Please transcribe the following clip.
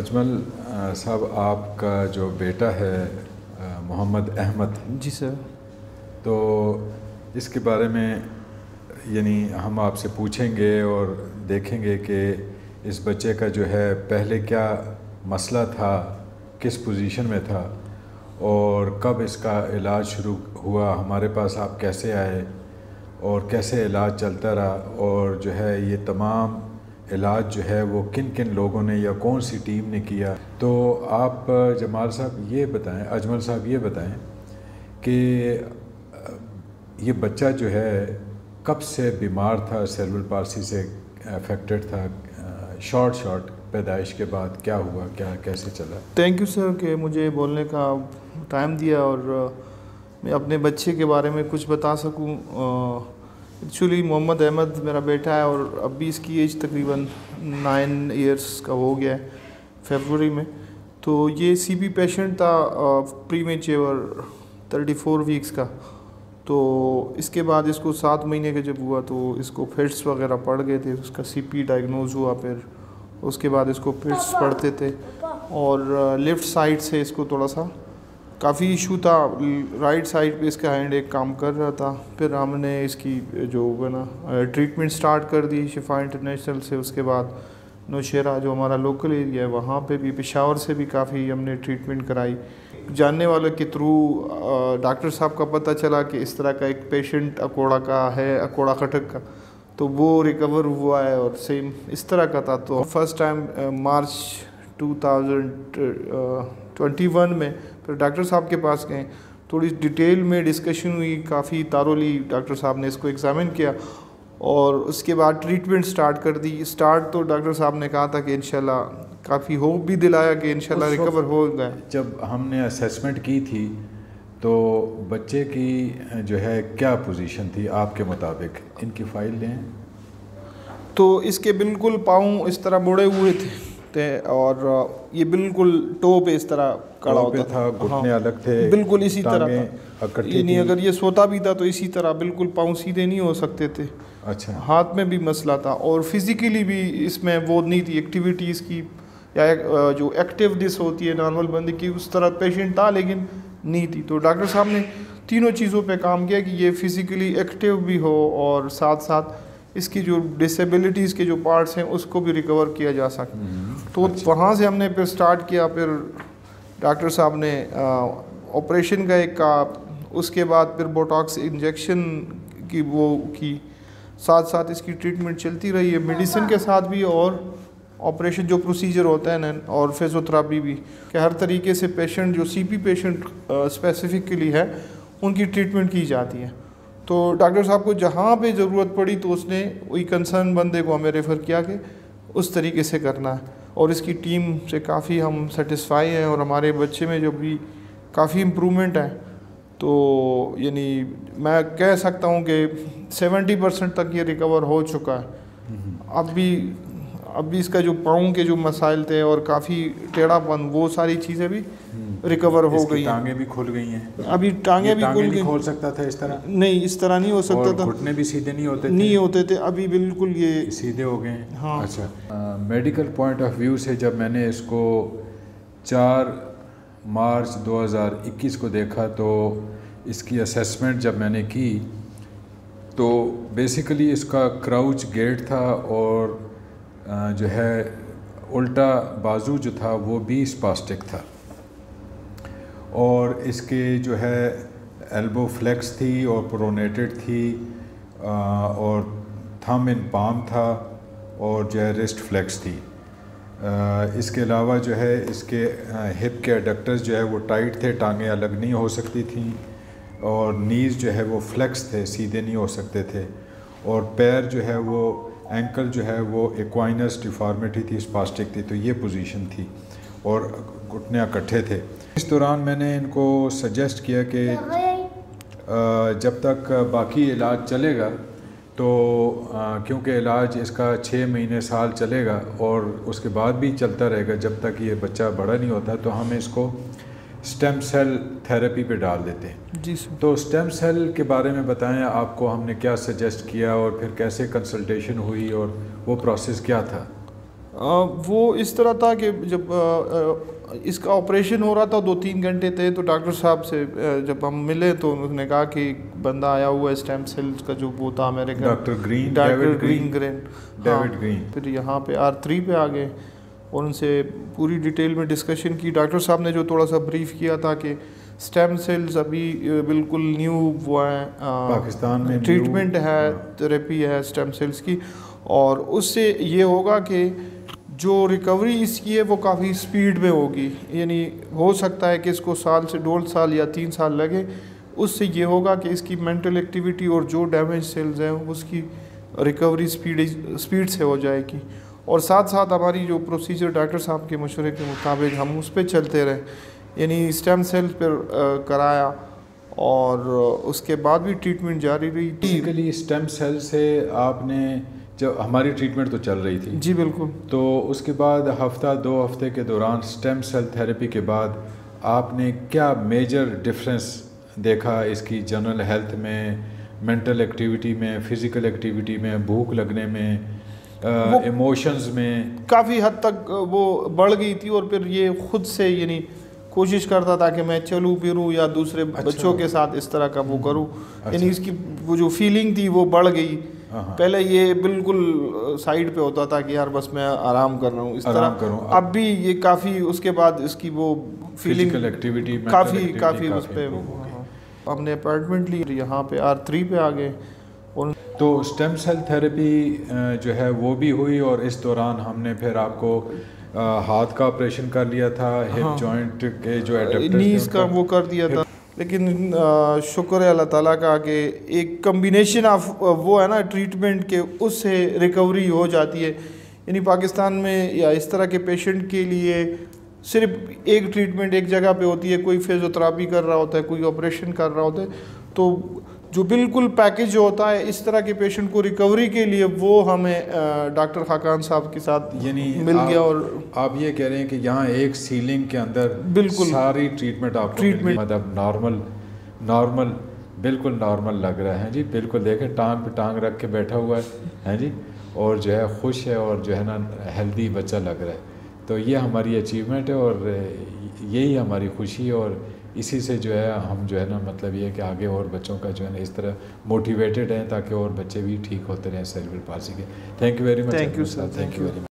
اجمل صاحب، آپ کا جو بیٹا ہے محمد احمد، جی سر، تو اس کے بارے میں یعنی ہم آپ سے پوچھیں گے اور دیکھیں گے کہ اس بچے کا جو ہے پہلے کیا مسئلہ تھا، کس پوزیشن میں تھا اور کب اس کا علاج شروع ہوا، ہمارے پاس آپ کیسے آئے اور کیسے علاج چلتا رہا، اور جو ہے یہ تمام علاج جو ہے وہ کن کن لوگوں نے یا کون سی ٹیم نے کیا۔ تو آپ جمال صاحب یہ بتائیں، اجمل صاحب یہ بتائیں کہ یہ بچہ جو ہے کب سے بیمار تھا، سیریبرل پالسی سے افیکٹڈ تھا، شارٹ پیدائش کے بعد کیا ہوا، کیا کیسے چلا؟ تھینک یو سر کہ مجھے بولنے کا ٹائم دیا اور میں اپنے بچے کے بارے میں کچھ بتا سکوں۔ ایکچولی محمد احمد میرا بیٹا ہے اور اب بھی اس کی ایج تقریباً 9 ایئرس کا ہو گیا ہے فیبروری میں۔ تو یہ سی پی پیشنٹ تھا پری میچور 34 ویکس کا۔ تو اس کے بعد اس کو 7 مہینے کا جب ہوا تو اس کو فٹس وغیرہ پڑ گئے تھے، اس کا سی پی ڈائگنوز ہوا، پھر اس کے بعد اس کو فٹس پڑتے تھے اور لیفٹ سائڈ سے اس کو تھوڑا سا کافی ایشو تھا، رائٹ سائڈ پہ اس کا ہینڈ ایک کام کر رہا تھا۔ پھر ہم نے اس کی جو ہے نا ٹریٹمنٹ سٹارٹ کر دی شفا انٹرنیشنل سے، اس کے بعد نوشہرہ جو ہمارا لوکل ایریا ہے وہاں پہ بھی، پشاور سے بھی کافی ہم نے ٹریٹمنٹ کرائی۔ جاننے والوں کے تھرو ڈاکٹر صاحب کا پتہ چلا کہ اس طرح کا ایک پیشنٹ اکوڑا کا ہے، اکوڑا کھٹک کا، تو وہ ریکور ہوا ہے اور سیم اس طرح کا تھا۔ تو فرسٹ ٹائم مارچ 2021 میں پھر ڈاکٹر صاحب کے پاس گئے، تھوڑی ڈیٹیل میں ڈسکشن ہوئی، کافی تارولی ڈاکٹر صاحب نے اس کو ایگزامن کیا اور اس کے بعد ٹریٹمنٹ سٹارٹ کر دی۔ سٹارٹ تو ڈاکٹر صاحب نے کہا تھا کہ انشاءاللہ کافی ہوپ بھی دلایا کہ انشاءاللہ ریکور ہوگا۔ جب ہم نے اسیسمنٹ کی تھی تو بچے کی جو ہے کیا پوزیشن تھی آپ کے مطابق؟ ان کی فائل لیں تو اس کے بالکل پاؤں اس طرح بڑے ہوئے تھے اور یہ بالکل ٹو پہ اس طرح کڑا ہوتا تھا، گھٹنے الگ تھے، بالکل اسی طرح تھا، یعنی اگر یہ سوتا بھی تھا تو اسی طرح بالکل پاؤں سیدھے نہیں ہو سکتے تھے۔ اچھا، ہاتھ میں بھی مسئلہ تھا اور فزیکلی بھی اس میں وہ نہیں تھی ایکٹیویٹیز کی، یا جو ایکٹیونیس ہوتی ہے نارمل بندے کی اس طرح پیشنٹ تھا لیکن نہیں تھی۔ تو ڈاکٹر صاحب نے تینوں چیزوں پہ کام کیا کہ یہ فزیکلی ایکٹیو بھی ہو اور ساتھ ساتھ اس کی جو ڈسیبلٹیز کے جو پارٹس ہیں اس کو بھی ریکور کیا جا سکے۔ تو وہاں سے ہم نے پھر سٹارٹ کیا، پھر ڈاکٹر صاحب نے آپریشن کا ایک کہا، اس کے بعد پھر بوٹاکس انجیکشن کی وہ کی، ساتھ ساتھ اس کی ٹریٹمنٹ چلتی رہی ہے میڈیسن کے ساتھ بھی اور آپریشن جو پروسیجر ہوتا ہے نا اور فزیوتھراپی بھی، کہ ہر طریقے سے پیشنٹ جو سی پی پیشنٹ اسپیسیفکلی ہے ان کی ٹریٹمنٹ کی جاتی ہے۔ تو ڈاکٹر صاحب کو جہاں پہ ضرورت پڑی تو اس نے وہی کنسرن بندے کو ہمیں ریفر کیا کہ اس طریقے سے کرنا ہے، اور اس کی ٹیم سے کافی ہم سیٹسفائی ہیں اور ہمارے بچے میں جو بھی کافی امپرومنٹ ہے۔ تو یعنی میں کہہ سکتا ہوں کہ 70% تک یہ ریکور ہو چکا ہے۔ اب بھی اس کا جو پاؤں کے جو مسائل تھے اور کافی ٹیڑھا پن، وہ ساری چیزیں بھی ریکور ہو گئی ہیں۔ ٹانگیں بھی کھل گئی ہیں؟ ابھی ٹانگیں بھی کھل گئی، کھول سکتا تھا اس طرح؟ نہیں، اس طرح نہیں ہو سکتا تھا، گھٹنے بھی سیدھے نہیں ہوتے تھے، ابھی بالکل یہ سیدھے ہو گئے ہیں۔ ہاں۔ اچھا، میڈیکل پوائنٹ آف ویو سے جب میں نے اس کو 4 مارچ 2021 کو دیکھا تو اس کی اسیسمنٹ جب میں نے کی تو بیسیکلی اس کا کراؤچ گیٹ تھا اور جو ہے الٹا بازو جو تھا وہ بھی اسپاسٹک تھا، اور اس کے جو ہے ایلبو فلیکس تھی اور پرونیٹڈ تھی اور تھم ان پام تھا اور جو ہے ریسٹ فلیکس تھی۔ اس کے علاوہ جو ہے اس کے ہپ کے ایڈکٹرز جو ہے وہ ٹائٹ تھے، ٹانگیں الگ نہیں ہو سکتی تھیں، اور نیز جو ہے وہ فلیکس تھے، سیدھے نہیں ہو سکتے تھے، اور پیر جو ہے وہ اینکل جو ہے وہ ایکوائنس ڈیفارمیٹی تھی، اسپاسٹک تھی۔ تو یہ پوزیشن تھی اور گھٹنے اکٹھے تھے۔ اس دوران میں نے ان کو سجیسٹ کیا کہ جب تک باقی علاج چلے گا تو کیونکہ علاج اس کا 6 مہینے سال چلے گا اور اس کے بعد بھی چلتا رہے گا جب تک یہ بچہ بڑا نہیں ہوتا، تو ہم اس کو اسٹیم سیل تھیراپی پہ ڈال دیتے ہیں۔ جی سر۔ تو اسٹیم سیل کے بارے میں بتائیں، آپ کو ہم نے کیا سجیسٹ کیا اور پھر کیسے کنسلٹیشن ہوئی اور وہ پروسیس کیا تھا؟ وہ اس طرح تھا کہ جب اس کا آپریشن ہو رہا تھا 2-3 گھنٹے تھے، تو ڈاکٹر صاحب سے جب ہم ملے تو انہوں نے کہا کہ بندہ آیا ہوا ہے اسٹیم سیلز کا، جو وہ تھا امریکہ، ڈاکٹر گرین ڈیوڈ گرین. پھر یہاں پہ R3 پہ آ گئے اور ان سے پوری ڈیٹیل میں ڈسکشن کی. ڈاکٹر صاحب نے جو تھوڑا سا بریف کیا تھا کہ اسٹیم سیلز ابھی بالکل نیو وہ ہیں، پاکستان میں ٹریٹمنٹ ہے، تھراپی ہے اسٹیم سیلز کی، اور اس سے یہ ہوگا کہ جو ریکوری اس کی ہے وہ کافی سپیڈ میں ہوگی. یعنی ہو سکتا ہے کہ اس کو 1 سے 1.5 سال یا 3 سال لگے. اس سے یہ ہوگا کہ اس کی مینٹل ایکٹیویٹی اور جو ڈیمیج سیلز ہیں اس کی ریکوری سپیڈ سے ہو جائے گی. اور ساتھ ساتھ ہماری جو پروسیجر ڈاکٹر صاحب کے مشورے کے مطابق ہم اس پہ چلتے رہے، یعنی اسٹیم سیل پر کرایا، اور اس کے بعد بھی ٹریٹمنٹ جاری رہی. بیسیکلی اسٹیم سیل سے آپ نے، جب ہماری ٹریٹمنٹ تو چل رہی تھی، جی بالکل، تو اس کے بعد ہفتہ 2 ہفتے کے دوران اسٹیم سیل تھراپی کے بعد آپ نے کیا میجر ڈفرینس دیکھا اس کی جنرل ہیلتھ میں، مینٹل ایکٹیویٹی میں، فزیکل ایکٹیویٹی میں، بھوک لگنے میں، ایموشنز میں؟ کافی حد تک وہ بڑھ گئی تھی، اور پھر یہ خود سے یعنی کوشش کرتا تھا کہ میں چلوں پھروں یا دوسرے بچوں کے ساتھ اس طرح کا وہ کروں. یعنی اس کی وہ جو فیلنگ تھی وہ بڑھ گئی. پہلے یہ بالکل سائڈ پہ ہوتا تھا کہ یار بس میں آرام کر رہا ہوں اس طرح، اب بھی یہ کافی اس کے بعد اس کی وہ فیلنگ ایکٹیویٹی کافی اس پہ. ہم نے اپائنٹمنٹ لی، یہاں پہ R3 پہ آ گئے. تو اسٹیم سیل تھراپی جو ہے وہ بھی ہوئی، اور اس دوران ہم نے پھر آپ کو ہاتھ کا آپریشن کر لیا تھا، ہپ جوائنٹ کے جو نیز کا وہ کر دیا تھا. لیکن شکر ہے اللہ تعالیٰ کا کہ ایک کمبینیشن آف وہ ہے نا ٹریٹمنٹ کے، اس سے ریکوری ہو جاتی ہے. یعنی پاکستان میں یا اس طرح کے پیشنٹ کے لیے صرف ایک ٹریٹمنٹ ایک جگہ پہ ہوتی ہے، کوئی فزیوتھراپی کر رہا ہوتا ہے، کوئی آپریشن کر رہا ہوتا ہے. تو جو بالکل پیکج جو ہوتا ہے اس طرح کے پیشنٹ کو ریکوری کے لیے، وہ ہمیں ڈاکٹر خاقان صاحب کے ساتھ مل گیا. اور آپ یہ کہہ رہے ہیں کہ یہاں ایک سیلنگ کے اندر بالکل ساری ٹریٹمنٹ آپ کو مطلب نارمل بالکل نارمل لگ رہا ہے جی. بالکل دیکھیں ٹانگ پہ ٹانگ رکھ کے بیٹھا ہوا ہے جی، اور جو ہے خوش ہے، اور جو ہے نا ہیلدی بچہ لگ رہا ہے. تو یہ ہماری اچیومنٹ ہے، اور یہی ہماری خوشی ہے، اور اسی سے جو ہے ہم جو ہے نا مطلب یہ کہ آگے اور بچوں کا جو ہے نا اس طرح موٹیویٹڈ ہیں تاکہ اور بچے بھی ٹھیک ہوتے رہیں سیریبرل پالسی کے. Thank you very much. Thank you sir. Thank you very much.